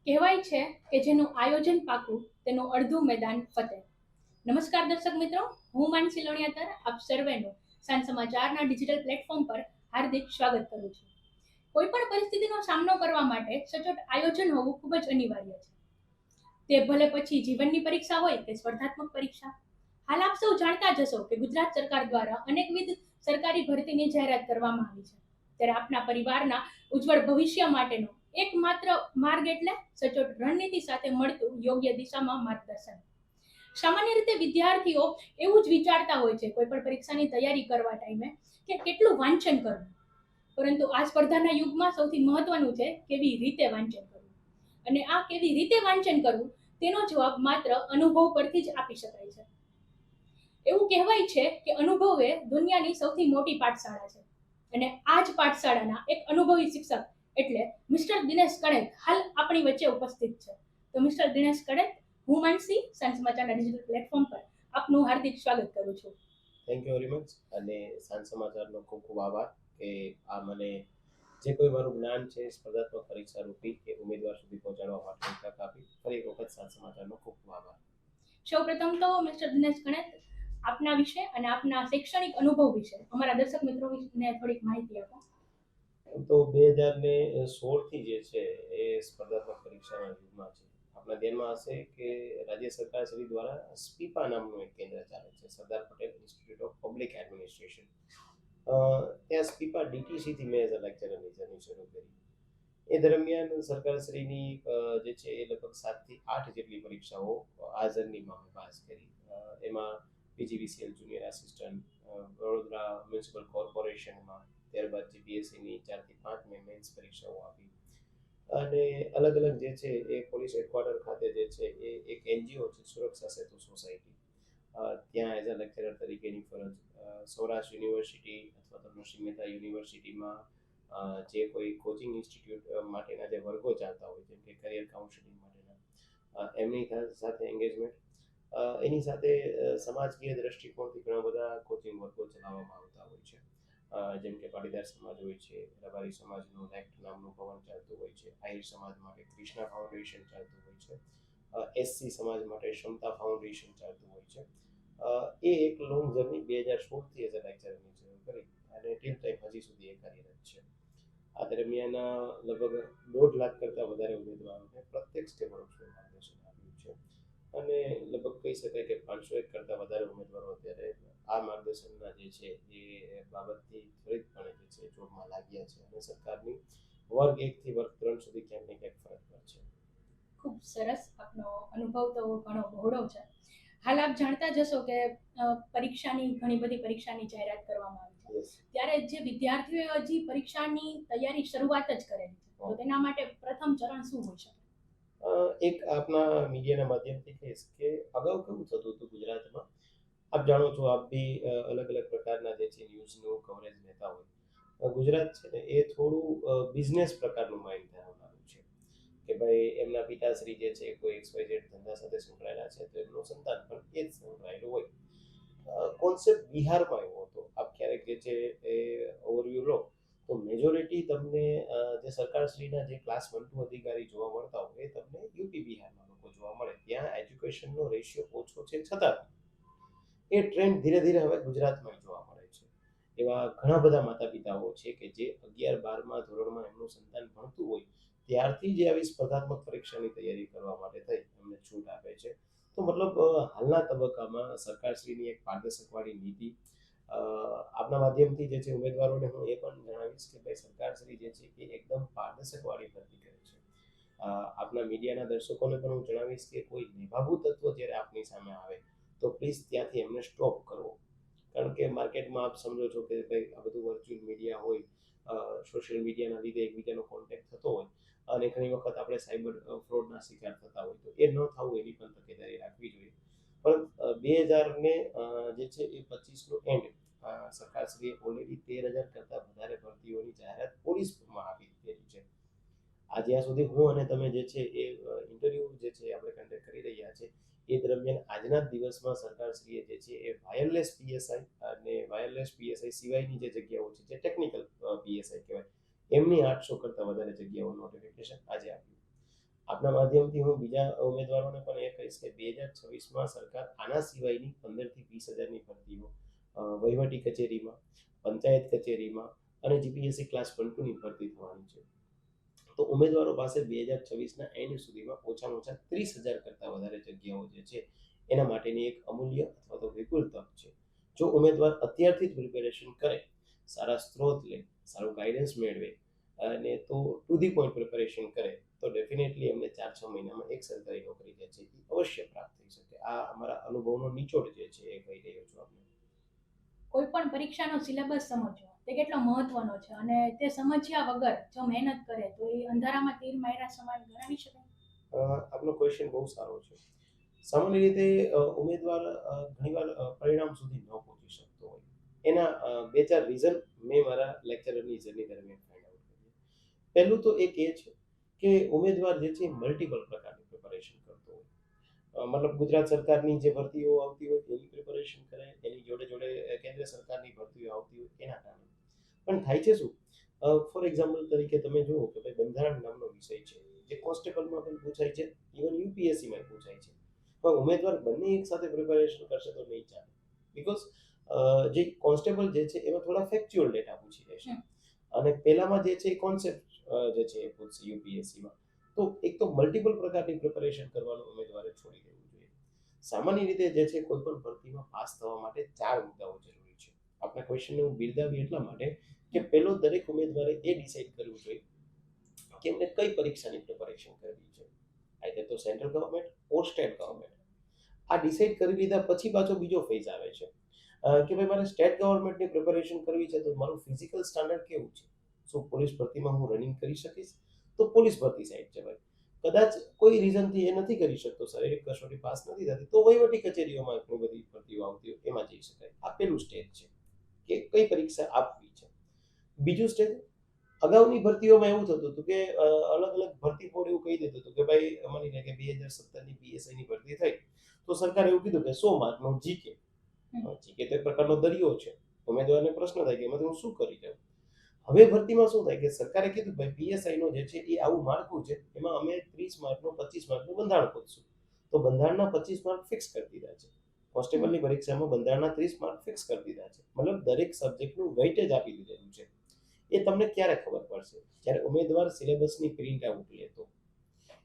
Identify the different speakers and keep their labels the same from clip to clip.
Speaker 1: કહેવાય છે કે જેનું આયોજન પાકું તેનું અડધું મેદાન ફતેહ. નમસ્કાર દર્શક મિત્રો, હું માનસી લોણિયાતર આપ સર્વેનું સાંજ સમાચારના ડિજિટલ પ્લેટફોર્મ પર હાર્દિક સ્વાગત કરું છું. કોઈ પણ પરિસ્થિતિનો સામનો કરવા માટે સચોટ આયોજન હોવું ખૂબ જ અનિવાર્ય છે. તે ભલે પછી જીવનની પરીક્ષા હોય કે સ્પર્ધાત્મક પરીક્ષા. હાલ આપ સૌ જાણતા જ હશો કે ગુજરાત સરકાર દ્વારા અનેકવિધ સરકારી ભરતીની જાહેરાત કરવામાં આવી છે. ત્યારે આપના પરિવારના ઉજ્જવળ ભવિષ્ય માટેનો એકમાત્ર માર્ગ એટલે સચોટ રણનીતિ સાથે મળતું યોગ્ય દિશામાં માર્ગદર્શન. સામાન્ય રીતે વિદ્યાર્થીઓ એવું જ વિચારતા હોય છે કોઈ પણ પરીક્ષાની તૈયારી કરવા ટાઈમે કે કેટલું વાંચન કરવું, પરંતુ આ સ્પર્ધાના યુગમાં સૌથી મહત્વનું છે કેવી રીતે વાંચન કરવું. અને આ કેવી રીતે વાંચન કરવું તેનો જવાબ માત્ર અનુભવ પરથી જ આપી શકાય છે. એવું કહેવાય છે કે અનુભવ એ દુનિયાની સૌથી મોટી પાઠશાળા છે, અને આ જ પાઠશાળાના એક અનુભવી શિક્ષક એટલે મિસ્ટર દિનેશ કણેત હાલ આપણી વચ્ચે ઉપસ્થિત છે. તો મિસ્ટર દિનેશ કણેત, હું માનસી સાંજ સમાચારના ડિજિટલ પ્લેટફોર્મ પર આપનું હાર્દિક સ્વાગત કરું છું.
Speaker 2: Thank you very much. અને સાંજ સમાચારનો ખૂબ ખૂબ આભાર કે આ મને જે કોઈ મારું જ્ઞાન છે સ્પર્ધાત્મક પરીક્ષા રૂપી કે ઉમેદવાર સુધી પહોંચાડવા માટેની તક આપી. ફરી એક વખત સાંજ સમાચારનો ખૂબ ખૂબ આભાર.
Speaker 1: સૌપ્રથમ તો મિસ્ટર દિનેશ કણેત, આપના વિશે અને આપના શૈક્ષણિક અનુભવ વિશે અમારા દર્શક મિત્રોને થોડીક માહિતી આપો.
Speaker 2: એમ તો 2016થી જે છે એ સ્પર્ધાત્મક પરીક્ષાના યુગમાં છે. આપણા ધ્યાનમાં હશે કે રાજ્ય સરકાર શ્રી દ્વારા સ્પીપા નામનું એક કેન્દ્ર ચાલે છે, Sardar Patel institute of public administration. ત્યાં સ્પીપા ડીટીસીથી મેં એઝ અ લેક્ચરની જર્ની શરૂ કરી. એ દરમિયાન સરકારશ્રીની જે છે એ લગભગ 7થી 8 જેટલી પરીક્ષાઓ આ જર્નીમાં મેં પાસ કરી. એમાં PGVCL junior assistant, Vadodara municipal કોર્પોરેશનમાં, ત્યારબાદ જીપીએસસીની 4થી 5 મેં મેન્સ પરીક્ષાઓ આપી. અને અલગ અલગ જે છે એ પોલીસ હેડક્વાર્ટર ખાતે જે છે એ એક એનજીઓ છે, સુરક્ષા સેતુ સોસાયટી, ત્યાં એઝ અ લેક્ચરર તરીકેની ફરજ. સૌરાષ્ટ્ર યુનિવર્સિટી અથવા તો નરસિંહ મહેતા યુનિવર્સિટીમાં જે કોઈ કોચિંગ ઇન્સ્ટિટ્યૂટ માટેના જે વર્ગો ચાલતા હોય, જેમ કે કરિયર કાઉન્સેલિંગ માટેના, એમની સાથે એંગેજમેન્ટ. એની સાથે સમાજકીય દ્રષ્ટિકોણથી ઘણા બધા કોચિંગ વર્ગો ચલાવવામાં આવતા હોય છે. જેમ કે પાટીદાર સમાજ હોય છે, રબારી સમાજનું નેક્ટ નામનું ભવન ચાલતું હોય છે, આહિર સમાજ માટે ક્રિષ્ના ફાઉન્ડેશન ચાલતું હોય છે, એસસી સમાજ માટે ક્ષમતા ફાઉન્ડેશન ચાલતું હોય છે. એ એક લોંગ જર્ની 2016થી એઝ અ લેક્ચરની શરૂ કરી અને ટીલ ટાઈમ હજી સુધી એ કાર્યરત છે. આ દરમિયાન લગભગ 1.5 લાખ કરતાં વધારે ઉમેદવારોને પ્રત્યક્ષ કે પરોક્ષ માર્ગદર્શન આપ્યું છે. અને લગભગ કહી શકાય કે 501 કરતાં વધારે ઉમેદવારો અત્યારે આ માર્ગદર્શનના જે છે એ બાબતથી ત્વરિતપણે જે છે જોડમાં લાગ્યા છે અને સરકારની વર્ગ 1થી વર્ગ 3 સુધી ક્યાંક ને ક્યાંક ફરજ પર છે.
Speaker 1: ખૂબ સરસ, આપનો અનુભવ તો ઘણો બહોળો છે. હાલ આપ જાણતા જ હશો કે પરીક્ષાની ઘણી બધી પરીક્ષાની જાહેરાત કરવામાં આવી છે.
Speaker 2: Yes.
Speaker 1: ત્યારે જે વિદ્યાર્થીઓએ હજી પરીક્ષાની તૈયારી શરૂઆત જ કરેલી છે, તો તેના માટે પ્રથમ ચરણ શું હોઈ શકે?
Speaker 2: એક આપના મીડિયાના માધ્યમથી કહીશ કે અગાઉ કેવું થતું હતું ગુજરાતમાં. આપ જાણો છો, આપ બી અલગ અલગ પ્રકારના જે છે ન્યૂઝનું કવરેજ લેતા હોય. ગુજરાત છે ને એ થોડું બિઝનેસ પ્રકારનું માઇન્ડ ધરાવનારું છે કે ભાઈ એમના પિતાશ્રી જે છે કોઈ XYZ ધંધા સાથે સંકળાયેલા છે, તો એમનું સંતાન પણ એ જ સંકળાયેલું હોય. કોન્સેપ્ટ બિહારમાં એવો હતો. આપ ક્યારેક જે છે એ ઓવરવ્યૂ લો તો મેજોરિટી તમને જે સરકારશ્રીના જે ક્લાસ 1-2 અધિકારી જોવા મળતા હોય એ તમને યુપી બિહારના લોકો જોવા મળે. ત્યાં એજ્યુકેશનનો રેશિયો ઓછો છે, છતાં એ ટ્રેન્ડ ધીરે ધીરે હવે ગુજરાતમાં જોવા મળે છે. એવા ઘણા બધા માતા પિતાઓ છે કે જે 11-12મા ધોરણમાં એમનું સંતાન ભણતું હોય ત્યારથી જે આવી સ્પર્ધાત્મક પરીક્ષાની તૈયારી કરવા માટે થઈ એમને છૂટ આપે છે. તો મતલબ હાલના તબક્કામાં સરકારશ્રીની એક પારદર્શકવાળી નીતિ, આપના માધ્યમથી જે છે ઉમેદવારોને હું એ પણ જણાવીશ કે ભાઈ સરકારશ્રી જે છે એ એકદમ પારદર્શકવાળી ભરતી કરે છે. આપના મીડિયાના દર્શકોને પણ હું જણાવીશ કે કોઈ નિભાવુ તત્વ જ્યારે આપની સામે આવે તો પ્લીઝ ત્યાંથી એમને સ્ટોપ કરવો. કારણ કે માર્કેટમાં આપ સમજો છો કે ભાઈ આ બધું વર્ચ્યુઅલ મીડિયા હોય, સોશિયલ મીડિયાના લીધે એકબીજાનો કોન્ટેક્ટ થતો હોય અને ઘણી વખત આપણે સાયબર ફ્રોડના શિકાર થતા હોય, તો એ ન થવું એની પણ તકેદારી રાખવી જોઈએ. પણ 2000 જે છે એ 25નો એન્ડ સરકારશ્રીએ ઓલરેડી 13,000 કરતાં વધારે ભરતીઓની જાહેરાત પોલીસમાં આપી દીધેલી છે. આ જ્યાં સુધી હું અને તમે જે છે એ ઇન્ટરવ્યૂ જે છે આપણે કન્ડક્ટ કરી રહ્યા છે એ દરમિયાન આજના જ દિવસમાં સરકારશ્રીએ જે છે એ વાયરલેસ પીએસઆઈ અને વાયરલેસ પીએસઆઈ સિવાયની જે જગ્યાઓ છે, જે ટેકનિકલ પીએસઆઈ કહેવાય, એમની 800 કરતાં વધારે જગ્યાઓ નોટિફિકેશન આજે આપ્યું. આપના માધ્યમથી હું બીજા ઉમેદવારોને પણ એ કહીશ કે 2026માં સરકાર આના સિવાયની 15 થી 20 હજારની ભરતીઓ વહીવટી કચેરીમાં, પંચાયત કચેરીમાં અને જીપીએસસી ક્લાસ 1-2ની ભરતી થવાની છે. તો ઉમેદવારો પાસે 2026ના એન્ડ સુધીમાં ઓછામાં ઓછા 30,000 કરતાં વધારે જગ્યાઓ જે છે એના માટેની એક અમૂલ્ય અથવા તો વિપુલ તક છે. જો ઉમેદવાર અત્યારથી જ પ્રિપેરેશન કરે, સારા સ્ત્રોત લે, સારું ગાઈડન્સ મેળવે અને તો ટુ ધી પોઈન્ટ પ્રિપેરેશન કરે તો ડેફિનેટલી એમને 4-6 મહિનામાં એક સરકારી નોકરી જે છે એ અવશ્ય પ્રાપ્ત થઈ શકે. આ અમારા અનુભવનો નિચોડ જે છે એ કહી રહ્યો છું આપને.
Speaker 1: કોઈ પણ પરીક્ષાનો સિલેબસ સમજવો તે કેટલો મહત્વનો છે અને તે સમજ્યા વગર જો મહેનત કરે તો એ અંધારામાં તીર માર્યા સમાન ગણાવી શકાય.
Speaker 2: આપનો ક્વેશ્ચન બહુ સારો છે. સામાન્ય રીતે ઉમેદવાર ઘણીવાર પરિણામ સુધી ન પહોંચી શકતો હોય. એના 2-4 રીઝન મેં મારા લેક્ચરની જર્ની દરમિયાન ફાઇન્ડ આઉટ કર્યા. પહેલું તો એક એ છે કે ઉમેદવાર જે છે મલ્ટિપલ પ્રકારની પ્રિપેરેશન કરતો હોય. મતલબ ગુજરાત સરકારની જે ભરતીઓ આવતી હોય એની પ્રિપેરેશન કરે, એની જોડે જોડે કેન્દ્ર સરકારની ભરતીઓ આવતી હોય એના કારણે. પણ થાય છે શું, ફોર એક્ઝામ્પલ તરીકે તમે જુઓ કે ભાઈ બંધારણ નામનો વિષય છે જે કોન્સ્ટેબલમાં પણ પૂછાય છે, ઇવન યુપીએસસીમાં પૂછાય છે. પણ ઉમેદવાર બંને એક સાથે પ્રિપેરેશન કરશે તો નહીં ચાલે. બીકોઝ જે કોન્સ્ટેબલ જે છે એમાં થોડા ફેક્ચ્યુઅલ ડેટા પૂછી લેશે અને પહેલામાં જે છે એ કોન્સેપ્ટ જે છે એ પૂછશે યુપીએસસીમાં. તો એક તો મલ્ટિપલ પ્રકારની પ્રિપેરેશન કરવાનું ઉમેદવારે છોડી દેવું જોઈએ. સામાન્ય રીતે જે છે કોઈ પણ ભરતીમાં પાસ થવા માટે 4 મુદ્દાઓ જરૂરી છે. આપણા ક્વેશ્ચનને હું બિરદાવી એટલા માટે કે પહેલો દરેક ઉમેદવારે એ ડિસાઇડ કરવું જોઈએ કે એમને કઈ પરીક્ષાની પ્રિપેરેશન કરવી છે, આઈધર તો સેન્ટ્રલ ગવર્મેન્ટ ઓર સ્ટેટ ગવર્મેન્ટ. આ ડિસાઇડ કરી લીધા પછી પાછો બીજો ફેઝ આવે છે કે ભાઈ મારે સ્ટેટ ગવર્મેન્ટની પ્રિપેરેશન કરવી છે તો મારું ફિઝિકલ સ્ટાન્ડર્ડ કેવું છે, શું પોલીસ ભરતીમાં હું રનિંગ કરી શકીશ, તો પોલીસ ભરતી સાઈડ છે ભાઈ. કદાચ કોઈ રીઝનથી એ નથી કરી શકતો, શારીરિક કસોટી પાસ નથી થતી, તો વહીવટી કચેરીઓમાં ઘણી બધી ભરતીઓ આવતી હોય એમાં જઈ શકાય. આ પેલું સ્ટેજ છે કે કઈ પરીક્ષા આપવી છે. બીજું સ્ટેજ, અગાઉની ભરતીઓમાં એવું થતું હતું કે અલગ અલગ ભરતી બોર્ડ એવું કહી દેતું હતું કે ભાઈ માની લે કે 2017ની પીએસઆઈની ભરતી થઈ તો સરકારે એવું કીધું કે 100 માર્કનો જીકે. જીકે તો એક પ્રકારનો દરિયો છે. ઉમેદવારને પ્રશ્ન થાય કે એમાંથી હું શું કરી જાઉં. હવે ભરતીમાં શું થાય કે સરકારે કીધું ભાઈ પીએસઆઈનો જે છે એ આવું માળખું છે, એમાં અમે 30 માર્કનો 25 માર્કનું બંધારણ પૂછશું. તો બંધારણના 25 માર્ક ફિક્સ કરી દીધા છે. કોન્સ્ટેબલની પરીક્ષામાં બંધારણના 30 માર્ક ફિક્સ કરી દીધા છે. મતલબ દરેક સબ્જેક્ટનું વેઇટેજ આપી દીધેલું છે. એ તમને ક્યારે ખબર પડશે, જ્યારે ઉમેદવાર સિલેબસની પ્રિન્ટ આઉટ લે તો.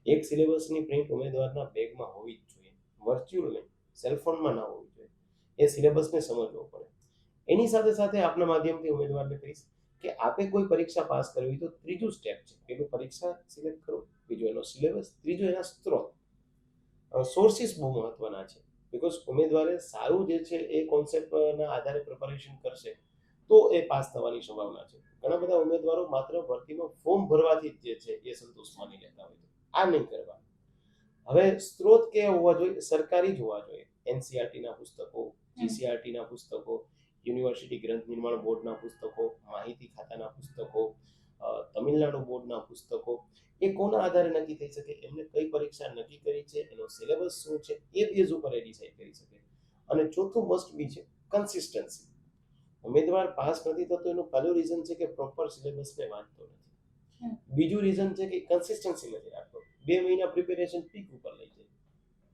Speaker 2: એક સિલેબસની પ્રિન્ટ ઉમેદવારના બેગમાં હોવી જ જોઈએ, વર્ચ્યુઅલ નહીં, સેલફોનમાં ના હોવી જોઈએ. એ સિલેબસને સમજવો પડે. એની સાથે સાથે આપના માધ્યમથી ઉમેદવારને કહીશ કે આપે કોઈ પરીક્ષા પાસ કરવી તો ત્રીજું સ્ટેપ છે. પેલું પરીક્ષા સિલેક્ટ કરો, બીજું એનો સિલેબસ, ત્રીજું એના સ્ત્રોત. સોર્સિસ બહુ મહત્વના છે. બીકોઝ ઉમેદવારે સારું જે છે એ કોન્સેપ્ટના આધારે પ્રિપેરેશન કરશે તો એ પાસ થવાની સંભાવના છે. ઘણા બધા ઉમેદવારો માત્ર ભરતીમાં ફોર્મ ભરવાથી જ જે છે એ સંતોષ માની લેતા હોય છે. આ નહીં કરવા. હવે સ્ત્રોત કેવા હોવા જોઈએ, સરકારી જ હોવા જોઈએ. એનસીઆરટીના પુસ્તકો, જીસીઆરટીના પુસ્તકો, યુનિવર્સિટી ગ્રંથ નિર્માણ બોર્ડના પુસ્તકો, માહિતી ખાતાના પુસ્તકો, તમિલનાડુ બોર્ડના પુસ્તકો. એ કોના આધારે નક્કી થઈ શકે, એમને કઈ પરીક્ષા નક્કી કરી છે, એનો સિલેબસ શું છે, એ બેઝ ઉપર એ ડિસાઇડ કરી શકે. અને ચોથું મસ્ટ બી છે કન્સિસ્ટન્સી. ઉમેદવાર પાસ નથી થતો એનું પહેલું રીઝન છે કે પ્રોપર સિલેબસને વાંચતો નથી. બીજું રીઝન છે કે કન્સિસ્ટન્સી નથી રાખતો. 2 મહિના પ્રિપેરેશન પીક ઉપર લઈ જાય,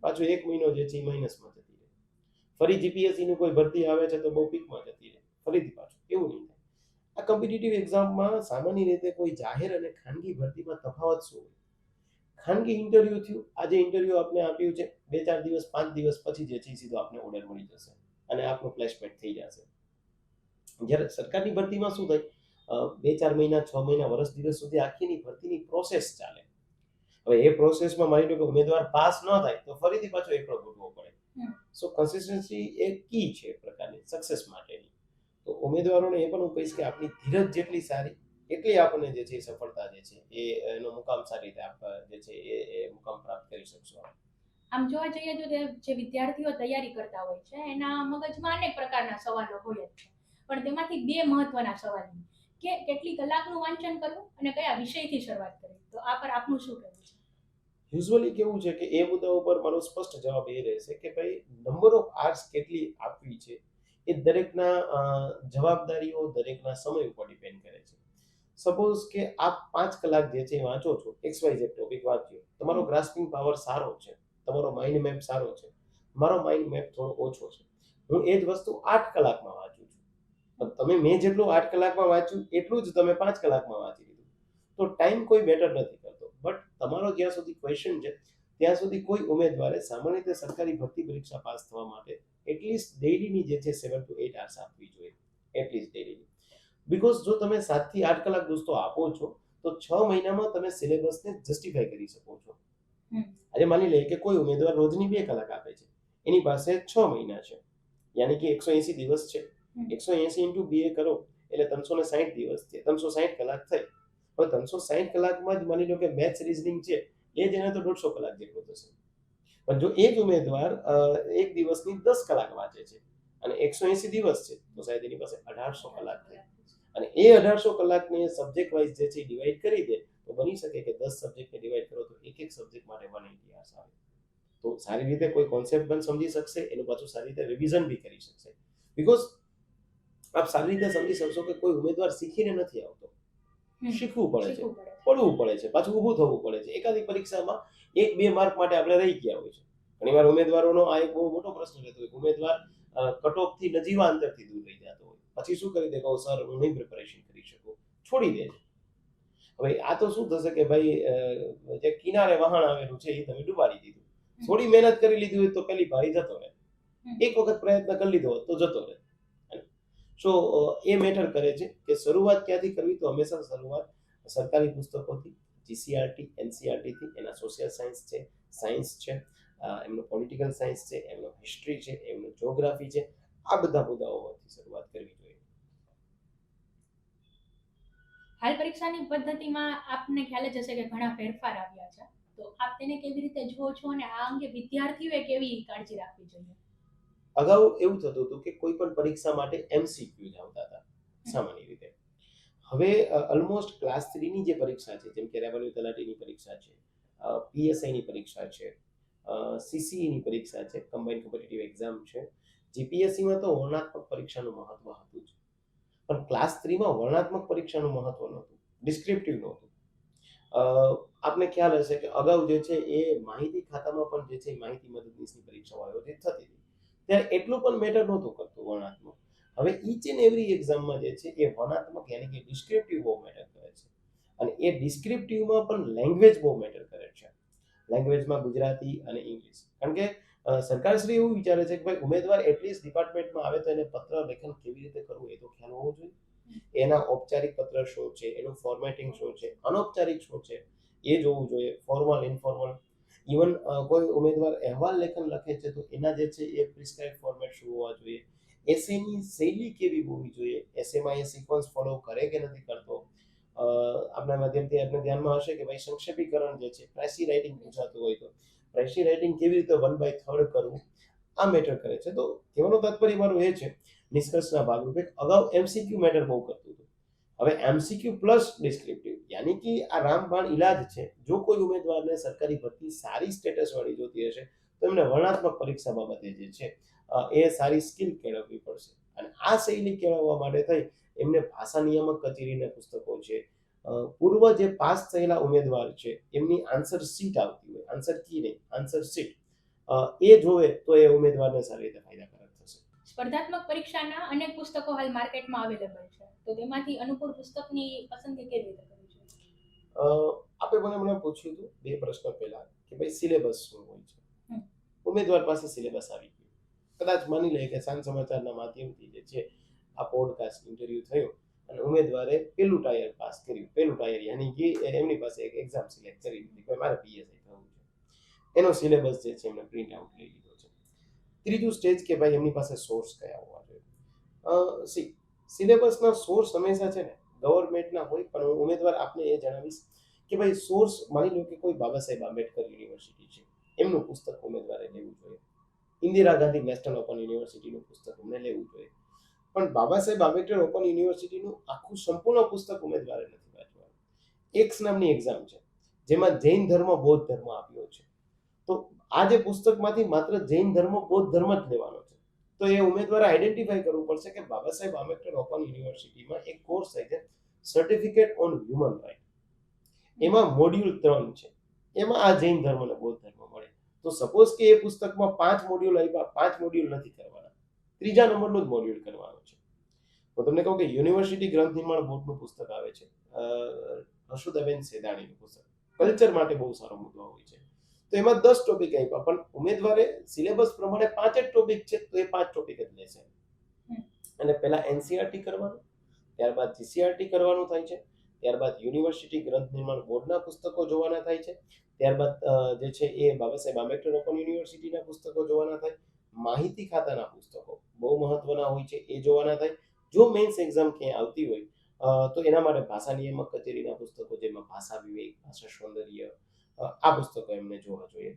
Speaker 2: પાછો 1 મહિનો જે છે એ માઇનસમાં જતી રહે. ફરી જીપીએસસીની કોઈ ભરતી આવે છે તો બહુ પીકમાં જતી રહે, ફરીથી પાછું એવું નહીં થાય. આ કોમ્પિટિટિવ એક્ઝામમાં સામાન્ય રીતે કોઈ જાહેર અને ખાનગી ભરતીમાં તફાવત શું હોય? ખાનગી ઇન્ટરવ્યુ થયું, આજે ઇન્ટરવ્યુ આપને આપ્યું છે, 2-4 દિવસ 5 દિવસ પછી જે છે સીધો આપને ઓર્ડર મળી જશે અને આપનો પ્લેસમેન્ટ થઈ જશે. જ્યારે સરકારની ભરતીમાં શું થાય, 2-4 મહિના 6 મહિના વર્ષ દિવસ સુધી આખીની ભરતીની પ્રોસેસ ચાલે. હવે એ પ્રોસેસમાં માની લો કે ઉમેદવાર પાસ ન થાય તો ફરીથી પાછો એકડો ગોઠવો પડે. સો કન્સિસ્ટન્સી એ કી છે એક પ્રકારની સક્સેસ માટેની. તો ઉમેદવારોને એ પણ હું કહીશ કે આપણી ધીરજ જેટલી સારી એટલી આપણને જે છે સફળતા જે છે એનો મુકામ સારી રીતે જે છે એ મુકામ પ્રાપ્ત કરી શકશો.
Speaker 1: આમ જોવા જઈએ તો જે વિદ્યાર્થીઓ તૈયારી કરતા હોય છે એના મગજમાં અનેક પ્રકારના સવાલો હોય જ છે, પણ તેમાંથી 2 મહત્વના સવાલ કે કેટલી કલાકનું વાંચન કરવું અને કયા વિષયથી શરૂઆત કરવી. તો આ પર આપનું શું કહેવું છે?
Speaker 2: યુઝ્યુઅલી કેવું છે કે એ મુદ્દા ઉપર મારો સ્પષ્ટ જવાબ એ રહેશે કે ભાઈ નંબર ઓફ આર્સ કેટલી આપવી છે એ દરેકના જવાબદારીઓ, દરેકના સમય ઉપર ડિપેન્ડ કરે છે. સપોઝ કે આપ 5 કલાક જે છે એ વાંચો છો, XYZ ટોપિક વાંચ્યો, તમારો ગ્રાસ્પિંગ પાવર સારો છે, તમારો માઇન્ડ મેપ સારો છે, મારો માઇન્ડ મેપ થોડો ઓછો છે. હું એ જ વસ્તુ 8 કલાકમાં વાંચું છું. પણ તમે મેં જેટલું 8 કલાકમાં વાંચ્યું એટલું જ તમે 5 કલાકમાં વાંચી લીધું. તો ટાઈમ કોઈ મેટર નથી કરતો. બટ તમારો જ્યાં સુધી ક્વેશ્ચન છે ત્યાં સુધી કોઈ ઉમેદવારે સામાન્ય રીતે સરકારી ભરતી પરીક્ષા પાસ થવા માટે એટલીસ્ટ ડેઈલીની જે છે 7 to 8 hours આપવી જોઈએ. એટલીસ્ટ ડેઈલીની. બીકોઝ જો તમે 7 થી 8 કલાક દોસ્તો આપો છો તો 6 મહિનામાં તમે સિલેબસને જસ્ટિફાઈ કરી શકો છો. આજે માની લઈએ કે કોઈ ઉમેદવાર રોજની 2 કલાક આપે છે, એની પાસે 6 મહિના છે, યાની કે 180 દિવસ છે. 180 into 2 કરો એટલે 360 દિવસ છે, 360 કલાક થઈ. હવે 360 કલાકમાં જ માની લો કે મેથ્સ રીઝનિંગ છે એ જ એને તો 150 કલાક જેટલો થશે. પણ જો એ જ ઉમેદવાર એક દિવસની 10 કલાક વાંચે છે અને 180 દિવસ છે તો સાહેબ એની પાસે 1800 કલાક થાય. અને એ 1800 કલાકને સબ્જેક્ટ વાઇઝ જે છે ડિવાઈડ કરી દે તો બની શકે કે 10 સબ્જેક્ટને ડિવાઈડ કરો તો એક સબ્જેક્ટ માટે 180 hours આવે. તો સારી રીતે કોઈ કોન્સેપ્ટ પણ સમજી શકશે, એનું પાછું સારી રીતે રિવિઝન બી કરી શકશે. બીકોઝ આપ સારી રીતે સમજી શકશો કે કોઈ ઉમેદવાર શીખીને નથી આવતો, શીખવું પડે છે, પડવું પડે છે, પાછું ઊભું થવું પડે છે. એકાદી પરીક્ષામાં 1-2 માર્ક માટે આપણે રહી ગયા હોય છે. ઘણીવાર ઉમેદવારોનો આ એક બહુ મોટો પ્રશ્ન રહેતો હોય. ઉમેદવાર કટ ઓફ થી નજીવા અંતરથી દૂર રહી જતો હોય. પછી શું કરી દે કહો સર હું નહીં પ્રિપેરેશન કરી શકું, છોડી દે છે. હવે આ તો શું થશે કે ભાઈ જે કિનારે વહાણ આવેલું છે એ તમે ડૂબાડી દીધું. થોડી મહેનત કરી લીધી હોય તો પેલી ભાઈ જતો રહે, એક વખત પ્રયત્ન કરી લીધો તો જતો રહે. સો એ મેટર કરે છે કે શરૂઆત ક્યાંથી કરવી, તો હંમેશા શરૂઆત સરકારી પુસ્તકોથી, GCRT, NCERT થી. એના સોશિયલ સાયન્સ છે, સાયન્સ છે, એમનો પોલિટિકલ સાયન્સ છે, એમનો હિસ્ટ્રી છે, એમનો જ્યોગ્રાફી છે, આ બધા મુદ્દાઓથી શરૂઆત કરવી જોઈએ.
Speaker 1: હાલ પરીક્ષાની પદ્ધતિમાં આપને ખ્યાલ જ હશે કે ઘણા ફેરફાર આવ્યા છે, તો આપ તેને કેવી રીતે જુઓ છો અને આ અંગે વિદ્યાર્થીઓએ કેવી કાળજી રાખવી જોઈએ?
Speaker 2: અગાઉ એવું થતું હતું કે કોઈ પણ પરીક્ષા માટે MCQ જ આવતા હતા સામાન્ય રીતે. હવે ઓલમોસ્ટ ક્લાસ 3 ની જે પરીક્ષા છે, જેમ કે રેવન્યુ તલાટીની પરીક્ષા છે, PSI ની પરીક્ષા છે, CCE ની પરીક્ષા છે, કમ્બાઇન્ડ કોમ્પિટિટિવ એક્ઝામ છે, GPSC માં તો વર્ણનાત્મક પરીક્ષાનું મહત્વ હતું જ. પણ ક્લાસ 3 માં વર્ણનાત્મક પરીક્ષાનું મહત્વ નહોતું, ડિસ્ક્રિપ્ટિવ નહોતું. આપને ખ્યાલ હશે કે અગાઉ જે છે એ માહિતી ખાતામાં પણ જે છે માહિતી મદદનીશની પરીક્ષાઓ આયોજિત થતી હતી, ત્યારે એટલું પણ મેટર નહોતું કરતું વર્ણનાત્મક. હવે ઈચ એન્ડ એવરી એક્ઝામમાં જે છે એ વર્ણનાત્મક યાની કે ડિસ્ક્રિપ્ટિવ બહુ મેટર કરે છે. અને એ ડિસ્ક્રિપ્ટિવમાં પણ લેંગ્વેજ બહુ મેટર કરે છે. લેંગ્વેજમાં ગુજરાતી અને ઇંગ્લિશ. કારણ કે સરકારશ્રી એવું વિચારે છે કે ભાઈ ઉમેદવાર એટલીસ્ટ ડિપાર્ટમેન્ટમાં આવે તો એને પત્ર લેખન કેવી રીતે કરવું એ તો ખ્યાલ હોવો જોઈએ. એના ઔપચારિક પત્ર શું છે, એનું ફોર્મેટિંગ શું છે, અનૌપચારિક શું છે એ જોવું જોઈએ. ફોર્મલ, ઇનફોર્મલ, ઇવન કોઈ ઉમેદવાર અહેવાલ લેખન લખે છે તો એના જે છે એ પ્રિસ્ક્રાઇબ ફોર્મેટ શું હોવા જોઈએ, એસેની શૈલી કેવી હોવી જોઈએ, એસેમાં એ સિક્વન્સ ફોલો કરે કે નથી કરતો. આપણા માધ્યમથી આપણે ધ્યાનમાં હશે કે ભાઈ સંક્ષેપીકરણ જે છે, પ્રેસી રાઇટિંગ પૂછાતું હોય તો પ્રેસી રાઇટિંગ કેવી રીતે 1/3 કરવું, આ મેટર કરે છે. તો કહેવાનો તાત્પર્ય મારું એ છે નિષ્કર્ષના ભાગરૂપે, અગાઉ MCQ મેટર બહુ કરતું હતું. હવે MCQ પ્લસ ડિસ્ક્રિપ્ટિવ, યાની કે આ રામબાણ ઇલાજ છે. જો કોઈ ઉમેદવારને સરકારી ભરતી સારી સ્ટેટસ વાળી જોતી હશે તો એમને વર્ણનાત્મક પરીક્ષા બાબતે જે છે એ સારી સ્કિલ કેળવવી પડશે. અને આ શૈલી કેળવવા માટે થઈ એમને ભાષા નિયામક કચેરીના પુસ્તકો છે, પૂર્વ જે પાસ થયેલા ઉમેદવાર છે એમની આન્સર શીટ આવતી હોય, આન્સર કી નહીં, આન્સર શીટ, એ જોવે તો એ ઉમેદવારને સારી રીતે ફાયદાકારક થશે.
Speaker 1: સ્પર્ધાત્મક પરીક્ષાના અનેક પુસ્તકો હાલ માર્કેટમાં અવેલેબલ છે, તો તેમાંથી અનુકૂળ પુસ્તકની પસંદગી કેવી રીતે કરવી જોઈએ?
Speaker 2: આપણે મને પૂછ્યું હતું 2 પ્રશ્ન પહેલા કે ભાઈ સિલેબસ શું હોય છે. ઉમેદવાર પાસે સિલેબસ આવી ગયું, કદાચ માની લઈએ કે સાંજ સમાચારના માધ્યમથી જે છે આ પોડકાસ્ટ ઇન્ટરવ્યુ થયો અને ઉમેદવારે પેલું ટાયર પાસ કર્યું. પેલું ટાયર યાની કે એમની પાસે એક એક્ઝામ સિલેક્ટ કરી લીધી કે મારે PSI થવું છે, એનો સિલેબસ જે છે એમને પ્રિન્ટ આઉટ લઈ લીધો છે. ત્રીજું સ્ટેજ કે ભાઈ એમની પાસે સોર્સ કયા હોવા જોઈએ. સિલેબસના સોર્સ હંમેશા છે ને ગવર્મેન્ટના હોય, પણ હું ઉમેદવાર આપને એ જણાવીશ કે ભાઈ સોર્સ માની લો કે કોઈ બાબા સાહેબ આંબેડકર યુનિવર્સિટી છે, એમનું પુસ્તક ઉમેદવારે લેવું જોઈએ. ઇન્દિરા ગાંધી નેશનલ ઓપન યુનિવર્સિટીનું પુસ્તક અમને લેવું જોઈએ. પણ બાબા સાહેબ આંબેડકર ઓપન યુનિવર્સિટીનું આખું સંપૂર્ણ પુસ્તક ઉમેદવારે નથી વાંચવાનું. એક્સ નામની એક્ઝામ છે જેમાં જૈન ધર્મ, બૌદ્ધ ધર્મ આપ્યો છે. તો આ જે પુસ્તકમાંથી માત્ર જૈન ધર્મ, બૌદ્ધ ધર્મ જ લેવાનો છે. તો એ ઉમેદવારે આઈડેન્ટિફાઈ કરવું પડશે કે બાબા સાહેબ આંબેડકર ઓપન યુનિવર્સિટીમાં એક કોર્સ થાય છે સર્ટિફિકેટ ઓન હ્યુમન રાઇટ. એમાં મોડ્યુલ 3 છે. એમાં આ જૈન ધર્મ અને બૌદ્ધ ધર્મ મળે. તો સપોઝ કે એ પુસ્તકમાં 5 મોડ્યુલ આપ્યા, 5 મોડ્યુલ નથી કરવાના, ત્રીજા નંબરનું જ મોડ્યુલ કરવાનું છે. તો તમને કહું કે યુનિવર્સિટી ગ્રંથ નિર્માણ બોર્ડનું પુસ્તક આવે છે, હર્ષુદાબેન સેદાણીનું પુસ્તક, કલ્ચર માટે બહુ સારો મુદ્દો હોય છે. તો એમાં 10 ટોપિક આપ્યા, પણ ઉમેદવારે સિલેબસ પ્રમાણે 5 જ ટોપિક છે, તો એ 5 ટોપિક જ લેશે. અને પહેલા એનસીઆરટી કરવાનું, ત્યારબાદ જીસીઆરટી કરવાનું થાય છે, ત્યારબાદ યુનિવર્સિટી ગ્રંથ નિર્માણ બોર્ડના પુસ્તકો જોવાના થાય છે, ત્યારબાદ જે છે એ બાબા સાહેબ આંબેડકર ઓપન યુનિવર્સિટીના પુસ્તકો જોવાના થાય, માહિતી ખાતાના પુસ્તકો બહુ મહત્વના હોય છે, એ જોવાના થાય. જો મેન્સ એક્ઝામ ક્યાંય આવતી હોય તો એના માટે ભાષા નિયામક કચેરીના પુસ્તકો, જેમાં ભાષા વિવેક, ભાષા સૌંદર્ય, આ પુસ્તકો એમને જોવા જોઈએ.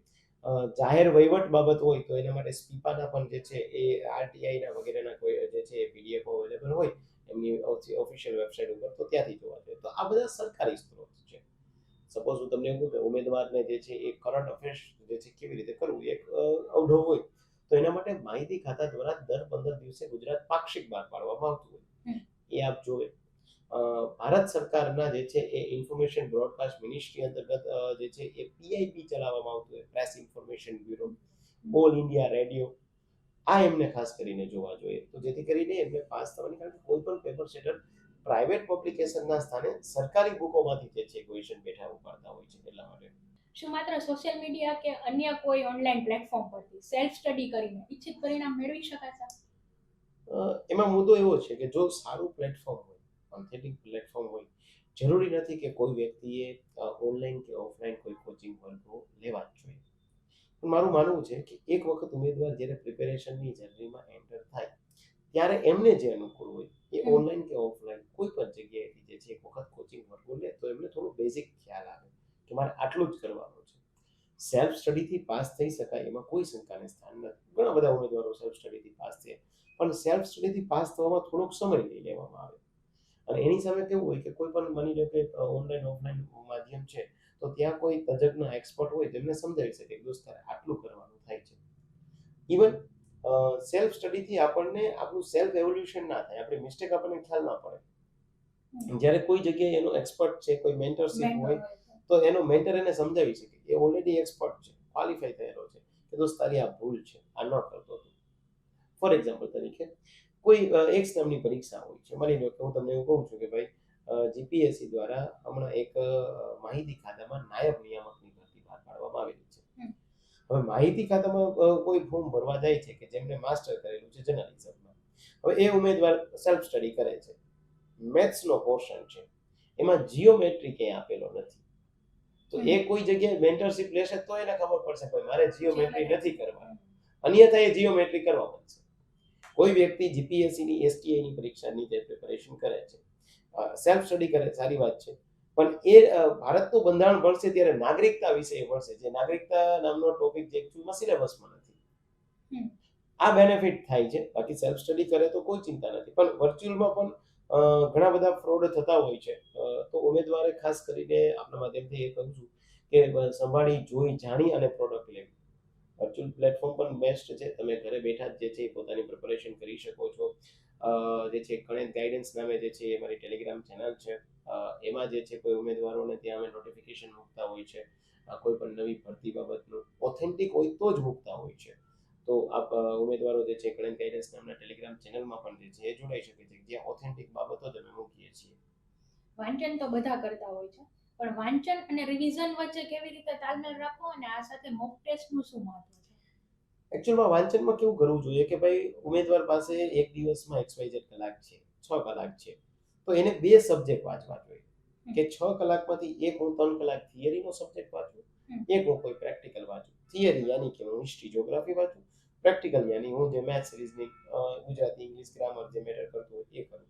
Speaker 2: જાહેર વહીવટ બાબત હોય તો એના માટે સ્પીપાના પણ જે છે એ આરટીઆઈના વગેરેના કોઈ જે છે એ પીડીએફ અવેલેબલ હોય એમની ઓફિશિયલ વેબસાઇટ ઉપર, તો ત્યાંથી જોવા જોઈએ. તો આ બધા સરકારી સ્ત્રોત છે. સપોઝ હું તમને એવું કહું કે ઉમેદવારને જે છે એ કરંટ અફેર્સ જે છે કેવી રીતે કરવું એક અવઢવ હોય, તો એના માટે માહિતી ખાતા દ્વારા દર 15 દિવસે ગુજરાત પાક્ષિક બહાર પાડવામાં આવતું હોય, એ આપ જોવે. ભારત સરકારના જે છે એ ઇન્ફોર્મેશન બ્રોડકાસ્ટ મિનિસ્ટ્રી અંતર્ગત જે છે એ પીઆઈબી ચલાવવામાં આવતું હોય, press information bureau, all India radio, આ એમને ખાસ કરીને જોવા જોઈએ. તો જેથી કરીને એમને પાસ થવાની, કારણ કે કોઈ પણ પેપર સેટર પ્રાઇવેટ પબ્લિકેશનના સ્થાને સરકારી બુકોમાંથી જે છે ક્વેશ્ચન બેઠા ઉપાડતા હોય છે, એટલા માટે.
Speaker 1: શું માત્ર સોશિયલ મીડિયા કે અન્ય કોઈ ઓનલાઈન પ્લેટફોર્મ પરથી સેલ્ફ સ્ટડી કરીને ઈચ્છિત પરિણામ મેળવી શકાશે?
Speaker 2: એમાં મુદ્દો એવો છે કે જો સારું પ્લેટફોર્મ હોય, ઓથેન્ટિક પ્લેટફોર્મ હોય, જરૂરી નથી કે કોઈ વ્યક્તિએ ઓનલાઈન કે ઓફલાઈન કોઈ કોચિંગ વર્ગો લેવા જ જોઈએ. પણ મારું માનવું છે કે એક વખત ઉમેદવાર જ્યારે પ્રિપેરેશનની જર્નીમાં એન્ટર થાય ત્યારે એમને જે અનુકૂળ હોય એ ઓનલાઈન કે ઓફલાઈન કોઈ પણ જગ્યાએથી જે છે એક વખત કોચિંગ વર્ગો લે, તો એમને થોડું બેઝિક ખ્યાલ આવે કે મારે આટલું જ કરવાનું છે. સેલ્ફ સ્ટડીથી પાસ થઈ શકાય એમાં કોઈ શંકાને સ્થાન નથી. ઘણા બધા ઉમેદવારો સેલ્ફ સ્ટડીથી પાસ થયા, પણ સેલ્ફ સ્ટડીથી પાસ થવામાં થોડોક સમય લઈ લેવામાં આવે. અને એની સામે કેવું હોય કે કોઈ પણ માની લો કે ઓનલાઈન ઓફલાઈન માધ્યમ છે, તો ત્યાં કોઈ તજજ્ઞ એક્સપર્ટ હોય તેમને સમજાવી શકે કે દોસ્ત તારે આટલું કરવાનું થાય છે. ઇવન સેલ્ફ સ્ટડીથી આપણને આપણું સેલ્ફ એવોલ્યુશન ના થાય, આપણી મિસ્ટેક આપણને ખ્યાલ ના પડે. જ્યારે કોઈ જગ્યાએ એનો એક્સપર્ટ છે, કોઈ મેન્ટરશિપ હોય, તો એનો મેન્ટર એને સમજાવી શકે, એ ઓલરેડી એક્સપર્ટ છે, ક્વોલિફાઈ થયેલો છે, કે દોસ્ત તારી આ ભૂલ છે, આ ન કરતો તું. ફોર એક્ઝામ્પલ તરીકે કોઈ એક્સ નામની પરીક્ષા હોય છે, માની લો કે હું તમને એવું કહું છું કે ભાઈ જીપીએસસી દ્વારા હમણાં એક માહિતી ખાતામાં નાયબ નિયામકની ભરતી બહાર પાડવામાં આવેલી છે. હવે માહિતી ખાતામાં કોઈ ફોર્મ ભરવા જાય છે કે જેમને માસ્ટર કરેલું છે જર્નલિઝમમાં, હવે એ ઉમેદવાર સેલ્ફ સ્ટડી કરે છે, મેથ્સનો પોર્શન છે, એમાં જીઓમેટ્રી ક્યાંય આપેલો નથી, તો એ કોઈ જગ્યાએ મેન્ટરશિપ લેશે તો એને ખબર પડશે કે મારે જીઓમેટ્રી નથી કરવાની, અન્યથા એ જીઓમેટ્રી કરવા પડશે. કોઈ વ્યક્તિ જીપીએસસીની એસટીઆઈની પરીક્ષાની જે પ્રિપેરેશન કરે છે, સેલ્ફ સ્ટડી કરે, સારી વાત છે, પણ એ ભારતનું બંધારણ ભણશે ત્યારે નાગરિકતા વિશે ભણશે, જે નાગરિકતા નામનો ટોપિક જે એકચ્યુઅલમાં સિલેબસમાં નથી. આ બેનિફિટ થાય છે. બાકી સેલ્ફ સ્ટડી કરે તો કોઈ ચિંતા નથી, પણ વર્ચ્યુઅલમાં પણ ઘણા બધા ફ્રોડ થતા હોય છે. તો ઉમેદવારે ખાસ કરીને આપણા માધ્યમથી એ કહું છું કે સંભાળી જોઈ જાણી અને પ્રોડક્ટ લેવી. વર્ચ્યુઅલ પ્લેટફોર્મ પણ બેસ્ટ છે, તમે ઘરે બેઠા જે છે પોતાની પ્રિપેરેશન કરી શકો છો. જે છે ગણિત ગાઈડન્સ નામે જે છે એ મારી ટેલિગ્રામ ચેનલ છે, એમાં જે છે કોઈ ઉમેદવારોને ત્યાં અમે નોટિફિકેશન મૂકતા હોય છે, કોઈ પણ નવી ભરતી બાબતનું ઓથેન્ટિક હોય તો જ મૂકતા હોય છે. તો આપ ઉમેદવારો જે છે ગણિત ગાઈડન્સ નામના ટેલિગ્રામ ચેનલમાં પણ જે છે એ જોડાઈ શકે છે, જ્યાં ઓથેન્ટિક બાબતો જ અમે મૂકીએ છીએ.
Speaker 1: વાંચન તો બધા કરતા હોય છે, પણ વાંચન અને રિવિઝન વચ્ચે કેવી રીતે તાલમેલ રાખવો અને આ સાથે મોક ટેસ્ટનું શું મહત્વ છે?
Speaker 2: એકચ્યુઅલમાં વાંચનમાં કેવું કરવું જોઈએ કે ભાઈ ઉમેદવાર પાસે એક દિવસમાં XYZ કલાક છે, 6 કલાક છે, તો એને 2 સબ્જેક્ટ વાંચવા જોઈએ. કે 6 કલાકમાંથી એક હું 3 કલાક થિયરીનો સબ્જેક્ટ વાંચું, એક હું કોઈ પ્રેક્ટિકલ વાંચું. થિયરી યાની કે હું હિસ્ટ્રી જ્યોગ્રાફી વાંચું, પ્રેક્ટિકલ યાની હું જે maths reasoning Gujarati English grammar જે મેટર કરતું હોય એ કરું.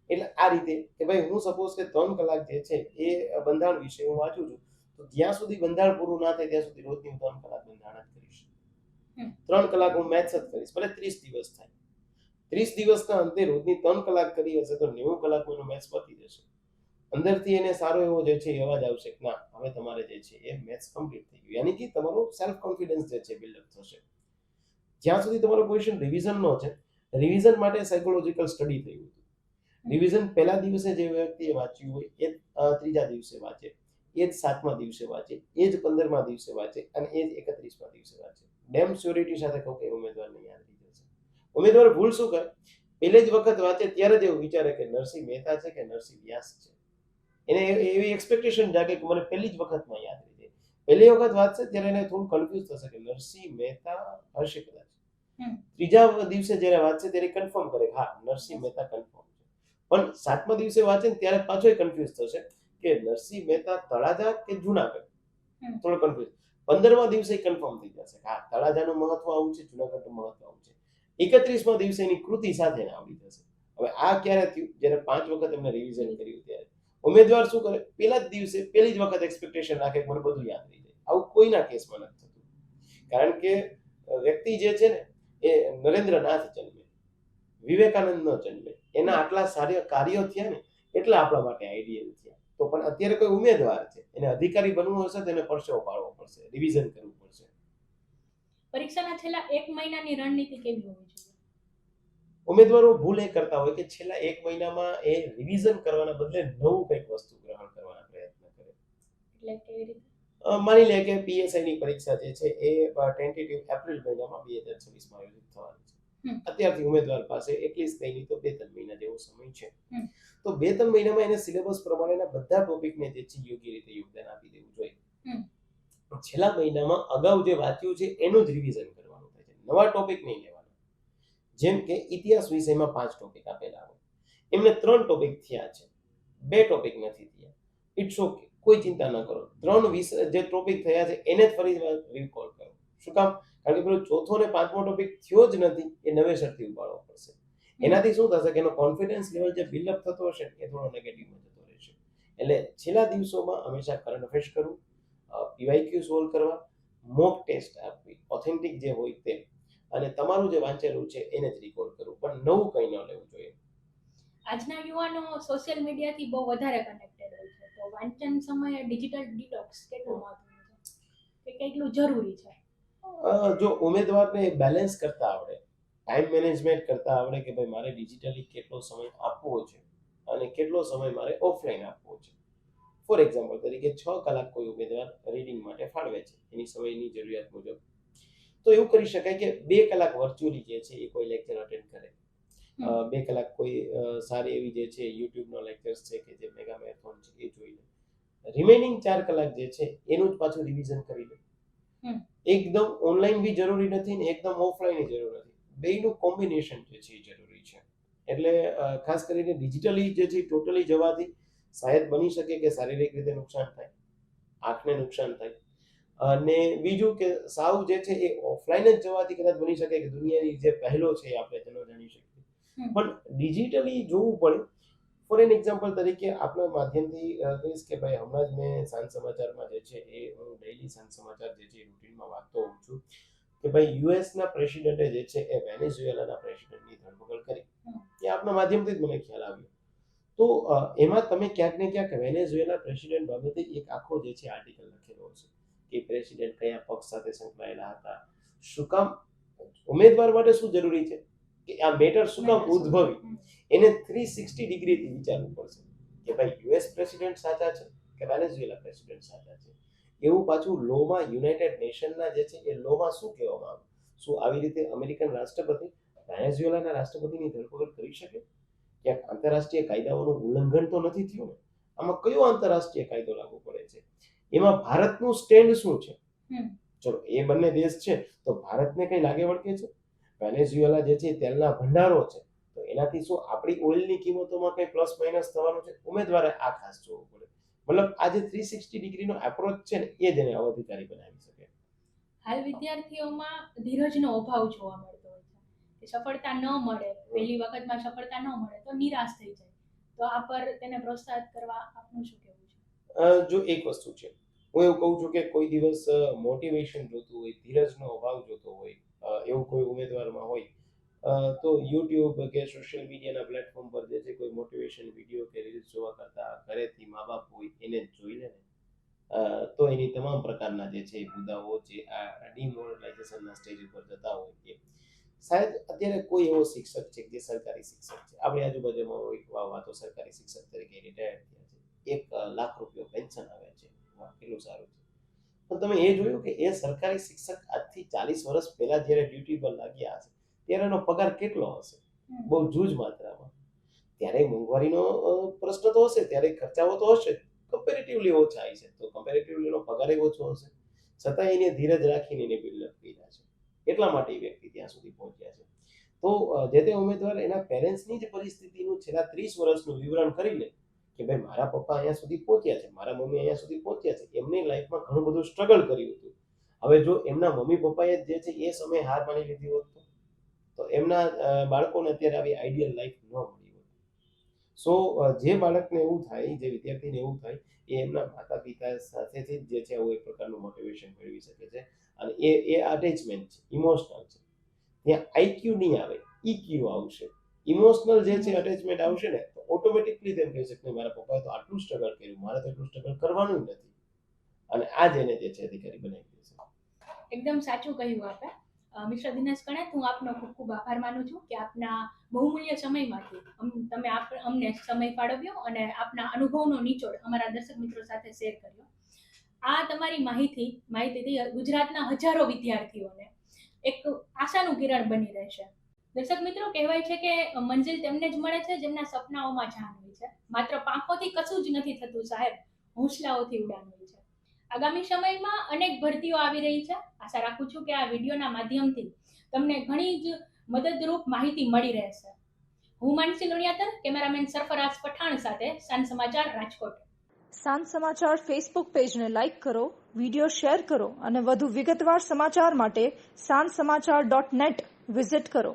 Speaker 2: એટલે આ રીતે કે ભાઈ હું સપોઝ કે 3 કલાક જે છે એ બંધારણ વિશે હું વાંચું છું, તો જ્યાં સુધી બંધારણ પૂરું ના થાય ત્યાં સુધી રોજની 3 કલાક બંધારણ જ કરીશ. 3 કલાક હું મેથ્સ જ કરીશ, ભલે 30 દિવસ થાય. 30 દિવસના અંતે રોજની 3 કલાક કરી હશે તો 90 કલાકનું મેથ્સ પતી જશે. અંદરથી એને સારો એવો જે છે અવાજ આવશે કે ના હવે તમારે જે છે એ મેથ્સ કમ્પ્લીટ થઈ ગયું, યાની કે તમારો સેલ્ફ કોન્ફિડન્સ જે છે બિલ્ડઅપ થશે. જ્યાં સુધી તમારો ક્વેશ્ચન રિવિઝન નો છે, રિવિઝન માટે સાયકોલોજીકલ સ્ટડી થયું હતું, રિવિઝન પહેલા દિવસે જે વ્યક્તિએ વાંચ્યું હોય એ ત્રીજા દિવસે વાંચે, એ જ 7મા દિવસે વાંચે, એ જ 15મા દિવસે વાંચે અને એ જ 31મા દિવસે વાંચે. ડેમ શ્યોરિટી સાથે કહું કે ઉમેદવારને યાદ રહી જશે. ઉમેદવાર ભૂલ શું કરે, પહેલે જ વખત વાંચે ત્યારે જ એવું વિચારે કે નરસિંહ મહેતા છે કે નરસિંહ વ્યાસ છે. એને એવી એક્સપેક્ટેશન જાગે કે મને પહેલી જ વખતમાં યાદ રહી જાય. પહેલી વખત વાંચશે ત્યારે એને થોડું કન્ફ્યુઝ થશે કે નરસિંહ મહેતા હશે કદાચ. ત્રીજા દિવસે જ્યારે વાંચશે ત્યારે કન્ફર્મ કરે હા નરસિંહ મહેતા કન્ફર્મ છે. પણ 7મા દિવસે વાંચે ને ત્યારે પાછો કન્ફ્યુઝ થશે કે નરસિંહ મહેતા તળાજા કે જુનાગઢ. થોડો કન્ફ્યુઝ. 15મા દિવસે કન્ફર્મ થઈ જશે હા તળાજાનું મહત્વ આવું છે, જુનાગઢનું મહત્વ આવું છે. 31મા દિવસે એની કૃતિ સાથે આવડી જશે. હવે આ ક્યારે થયું જ્યારે 5 વખત એમને રિવિઝન કર્યું ત્યારે. ઉમેદવાર શું કરે પહેલા જ દિવસે પહેલી જ વખત એક્સપેક્ટેશન રાખે મને બધું યાદ રહી જાય. આવું કોઈના કેસમાં નથી થતું. કારણ કે વ્યક્તિ જે છે ને એ નરેન્દ્રનાથ જન્મે, વિવેકાનંદ નો જન્મે, એના આટલા સારા કાર્યો થયા ને એટલે આપણા માટે આઈડિયલ થયા. તો પણ અત્યારે કોઈ ઉમેદવાર છે એને અધિકારી બનવું હશે તો એને પરસેવો પાડવો પડશે, રિવિઝન કરવું પડશે.
Speaker 1: પરીક્ષાના છેલ્લા 1 મહિનાની રણનીતિ કેવી હોવી જોઈએ?
Speaker 2: ઉમેદવારો ભૂલ એ કરતા હોય કે છેલ્લા 1 મહિનામાં એ રિવિઝન કરવાના બદલે નવું કંઈક વસ્તુ ગ્રહણ કરવાના પ્રયત્ન કરે.
Speaker 1: એટલે કેવી રીતે?
Speaker 2: માની લે કે પીએસઆઈ ની પરીક્ષા જે છે એ ટેન્ટેટિવ એપ્રિલ મહિનામાં 2026 માં આયોજિત થવાની છે. અત્યારથી ઉમેદવાર પાસે એટલીસ્ટ નહીં તો 2-3 મહિના જેવો સમય છે. તો 2-3 મહિનામાં એને સિલેબસ પ્રમાણેના બધા ટોપિકને જે છે યોગ્ય રીતે યોગદાન આપી દેવું જોઈએ. છેલ્લા મહિનામાં અગાઉ જે વાંચ્યું છે એનું જ રિવિઝન કરવાનું થાય છે, નવા ટોપિક નહીં લેવાના. જેમ કે ઇતિહાસ વિષયમાં 5 ટોપિક આપેલા હોય, એમને 3 ટોપિક થયા છે, 2 ટોપિક નથી થયા. ઇટ્સ ઓકે, કોઈ ચિંતા ન કરો. 3 વિષય જે ટોપિક થયા છે એને જ ફરી રિકોલ કરો. શું કામ? કારણ કે પેલો ચોથો ને 5મો ટોપિક થયો જ નથી, એ નવેસરથી ઉપાડવો પડશે. એનાથી શું થશે કે એનો કોન્ફિડન્સ લેવલ જે બિલ્ડઅપ થતો હશે એ થોડો નેગેટિવમાં જતો રહેશે. એટલે છેલ્લા દિવસોમાં હંમેશા કરંટ અફેર્સ કરવું, પીવાયક્યુ સોલ્વ કરવા, મોક ટેસ્ટ આપવી, ઓથેન્ટિક જે હોય તે, અને તમારું જે વાંચેલું છે એને જ રિકોલ કરવું, પણ નવું કંઈ ન લેવું જોઈએ.
Speaker 1: આજના યુવાનો સોશિયલ મીડિયાથી બહુ વધારે કનેક્ટેડ હોય છે, તો વાંચન સમયે ડિજિટલ ડિટોક્સ કેટલું મહત્વનું છે કે કેટલું જરૂરી છે?
Speaker 2: જો ઉમેદવારને બેલેન્સ કરતા આવડે, ટાઈમ મેનેજમેન્ટ કરતા આવડે કે ભાઈ મારે ડિજિટલી કેટલો સમય આપવો છે અને કેટલો સમય મારે ઓફલાઈન આપવો છે. ફોર એક્ઝામ્પલ તરીકે 6 કલાક કોઈ ઉમેદવાર રીડિંગ માટે ફાળવે છે એની સમયની જરૂરિયાત મુજબ, તો એવું કરી શકાય કે 2 કલાક વર્ચ્યુઅલી જે છે એ કોઈ લેક્ચર અટેન્ડ કરે, 2 કલાક કોઈ સારી એવી જે છે યુટ્યુબનો લેક્ચર્સ છે કે જે મેગા મેરેથોન છે એ જોઈ લે. રિમેનિંગ 4 કલાક જે છે એનું જ પાછું રિવિઝન કરી લે. એકદમ ઓનલાઈન બી જરૂરી નથી ને એકદમ ઓફલાઈન જરૂર નથી, બેયનું કોમ્બિનેશન જે છે એ જરૂરી છે. એટલે ખાસ કરીને ડિજિટલી જે છે ટોટલી જવાથી શાયદ બની શકે કે શારીરિક રીતે નુકસાન થાય, આંખને નુકસાન થાય, અને બીજું કે સાવ જે છે એ ઓફલાઈન જ જવાથી કદાચ બની શકે કે દુનિયાની જે પહેલો છે એ આપણે તેનો જાણી શકીએ, પણ ડિજિટલી જોવું પડે. ફોર એન એક્ઝામ્પલ તરીકે આપણા માધ્યમથી કહીશ કે ભાઈ હમણાં જ મેં સાંજ સમાચારમાં જે છે એ હું ડેઈલી સાંજ સમાચાર જે છે એ રૂટીનમાં વાંચતો હોઉં છું કે ભાઈ યુએસના પ્રેસિડેન્ટે જે છે એ વેનેઝુએલાના પ્રેસિડેન્ટની ધરપકડ કરી. એ આપણા માધ્યમથી જ મને ખ્યાલ આવ્યો. તો એમાં તમે ક્યાંક ને ક્યાંક વેનેઝુએલા પ્રેસિડેન્ટ બાબતે એક આખો જે છે આર્ટિકલ લખેલો હશે કે પ્રેસિડેન્ટ કયા પક્ષ સાથે સંકળાયેલા હતા, શું કામ, ઉમેદવાર માટે શું જરૂરી છે કે આ મેટર શું કામ ઉદ્ભવી, એને 360 ડિગ્રીથી વિચારવું પડશે કે ભાઈ યુએસ પ્રેસિડેન્ટ સાચા છે કે વેનેઝુએલા પ્રેસિડેન્ટ સાચા છે. એવું પાછું લોમાં યુનાઇટેડ નેશનના જે છે એ લોમાં શું કહેવામાં આવે, શું આવી રીતે અમેરિકન રાષ્ટ્રપતિ વેનેઝુએલાના રાષ્ટ્રપતિની ધરપકડ કરી શકે? ક્યાંક આંતરરાષ્ટ્રીય કાયદાઓનું ઉલ્લંઘન તો નથી થયું ને? આમાં કયો આંતરરાષ્ટ્રીય કાયદો લાગુ પડે છે? એમાં ભારતનું સ્ટેન્ડ શું છે? ચલો એ બંને દેશ છે તો ભારતને કઈ લાગે વળગે છે? વેનેઝુએલા જે છે તેલના ભંડારો છે, તો એનાથી શું આપણી ઓઇલની કિંમતોમાં કઈ પ્લસ માઇનસ થવાનું છે? ઉમેદવારે આ ખાસ જોવું પડે. મતલબ આ જે 360 ડિગ્રીનો એપ્રોચ છે ને એ જ એને અધિકારી બનાવી શકે.
Speaker 1: હાલ વિદ્યાર્થીઓમાં ધીરજનો અભાવ જોવા મળતો હોય છે કે સફળતા ન મળે, પહેલી વખતમાં સફળતા ન મળે તો નિરાશ થઈ જાય, તો આ પર તેને પ્રોત્સાહિત કરવા આપનું શું કહેવું છે?
Speaker 2: જો એક વસ્તુ છે, હું એવું કહું છું કે કોઈ દિવસ મોટિવેશન જોતું હોય, ધીરજનો અભાવ જોતો હોય, એવું કોઈ ઉમેદવારમાં હોય, તો યુટ્યુબ કે સોશિયલ મીડિયાના પ્લેટફોર્મ પર જે છે કોઈ મોટિવેશન વિડીયો કે રીલ્સ જોવા કરતા ઘરેથી મા બાપ હોય એને જ જોઈ લે ને, તો એની તમામ પ્રકારના જે છે મુદ્દાઓ જે આ ડિમોરલાઇઝેશનના સ્ટેજ ઉપર જતા હોય શાયદ અત્યારે કોઈ એવો શિક્ષક છે જે સરકારી શિક્ષક છે, આપણી આજુબાજુમાં હોય વાતો સરકારી શિક્ષક તરીકે રિટાયર્ડ થયા છે, 1 લાખ રૂપિયા પેન્શન આવે છે, વાહ કેટલું સારું છે. પણ તમે એ જોયું કે એ સરકારી શિક્ષક આજથી 40 વર્ષ પહેલા જ્યારે ડ્યુટી પર લાગ્યા હશે ત્યારે એનો પગાર કેટલો હશે? બહુ જૂજ માત્રામાં. ત્યારે મોંઘવારીનો પ્રશ્ન તો હશે, ત્યારે ખર્ચાઓ તો હશે, કમ્પેરેટિવલી ઓછા છે, તો કમ્પેરેટિવલી એનો પગાર ઓછો હશે, છતાં એને ધીરજ રાખીને એને બિલ્ડઅપ કર્યા છે. એટલા માટે એ વ્યક્તિ ત્યાં સુધી પહોંચ્યા છે. તો જે તે ઉમેદવાર એના પેરેન્ટ્સની જ પરિસ્થિતિનું છેલ્લા 30 વર્ષનું વિવરણ કરી લે કે ભાઈ મારા પપ્પા અહીંયા સુધી પહોંચ્યા છે, મારા મમ્મી અહીંયા સુધી પહોંચ્યા છે, એમની લાઈફમાં ઘણું બધું સ્ટ્રગલ કર્યું હતું. હવે જો એમના મમ્મી પપ્પાએ જે છે એ સમયે હાર માની લીધી હોત તો એમના બાળકોને અત્યારે આવી આઈડિયલ લાઈફ ન મળી હોત. સો જે બાળકને એવું થાય, જે વિદ્યાર્થીને એવું થાય, એ એમના માતા પિતા સાથેથી જ જે છે આવું એક પ્રકારનું મોટિવેશન મેળવી શકે છે. અને એ અટેચમેન્ટ છે, ઇમોશનલ છે. ત્યાં આઈક્યુ નહીં આવે, ઈક્યુ આવશે. ઇમોશનલ જે છે અટેચમેન્ટ આવશે ને તો ઓટોમેટિકલી તેમ કહી શકે મારા પપ્પાએ તો આટલું સ્ટ્રગલ કર્યું, મારે તો એટલું સ્ટ્રગલ કરવાનું નથી. અને આ જ એને જે છે અધિકારી બનાવી દેશે.
Speaker 1: એકદમ સાચું કહ્યું આપે. મિસ્ટર દિનેશ કણાથ, હું આપનો ખૂબ ખૂબ આભાર માનું છું કે આપના બહુમૂલ્ય સમયમાંથી તમે અમને સમય ફાળવ્યો અને આપના અનુભવનો નિચોડ અમારા દર્શક મિત્રો સાથે શેર કર્યો. આ તમારી માહિતીથી ગુજરાતના હજારો વિદ્યાર્થીઓને એક આશાનું કિરણ બની રહેશે. દર્શક મિત્રો, કહેવાય છે કે મંજિલ તેમને જ મળે છે જેમના સપનાઓમાં જાન હોય છે. માત્ર પાંખોથી કશું જ નથી થતું સાહેબ, હોંસલાઓથી ઉડાન હોય છે. આગામી સમયમાં અનેક ભરતીઓ આવી રહી છે. આશા રાખું છું કે આ વિડીયોના માધ્યમથી તમને ઘણી જ મદદરૂપ માહિતી મળી રહેશે. હું માનસી લોણિયાતર, કેમેરામેન સરફરાઝ પઠાણ સાથે સાંજ સમાચાર રાજકોટ.
Speaker 3: સાંજ સમાચાર ફેસબુક પેજને લાઇક કરો, વિડીયો શેર કરો અને વધુ વિગતવાર સમાચાર માટે sanssamachar.net વિઝિટ કરો.